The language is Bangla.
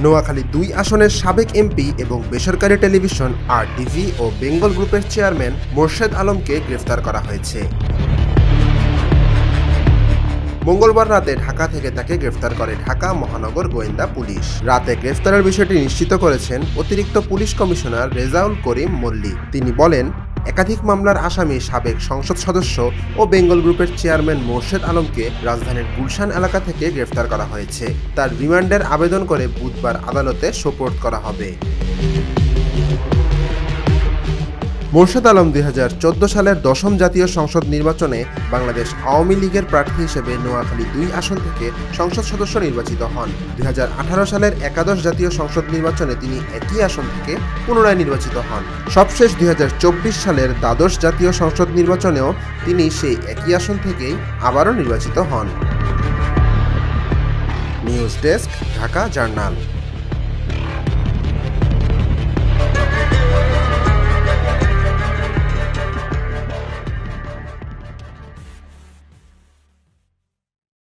নোয়াখালী ২ আসনের সাবেক এমপি এবং বেসরকারি টেলিভিশন RTV ও বেঙ্গল গ্রুপের চেয়ারম্যান মোর্শেদ আলমকে গ্রেফতার করা হয়েছে। মঙ্গলবার রাতে ঢাকা থেকে তাকে গ্রেফতার করে ঢাকা মহানগর গোয়েন্দা পুলিশ। রাতে গ্রেফতারের বিষয়টি নিশ্চিত করেছেন অতিরিক্ত পুলিশ কমিশনার রেজাউল করিম মল্লিক। তিনি বলেন, একাধিক মামলার আসামি সাবেক সংসদ সদস্য ও বেঙ্গল গ্রুপের চেয়ারম্যান মোর্শেদ আলমকে রাজধানীর গুলশান এলাকা থেকে গ্রেফতার করা হয়েছে। তার রিমান্ডের আবেদন করে বুধবার আদালতে সোপর্দ করা হবে। মোর্শেদ আলম ২০১৪ সালের ১০ম জাতীয় সংসদ নির্বাচনে বাংলাদেশ আওয়ামী লীগের প্রার্থী হিসেবে নোয়াখালী ২ আসন থেকে সংসদ সদস্য নির্বাচিত হন। ২০১৮ সালের একাদশ জাতীয় সংসদ নির্বাচনে তিনি একই আসন থেকে পুনরায় নির্বাচিত হন। সবশেষ ২০২৪ সালের দ্বাদশ জাতীয় সংসদ নির্বাচনেও তিনি সেই একই আসন থেকেই আবারও নির্বাচিত হন। News desk, Dhaka journal.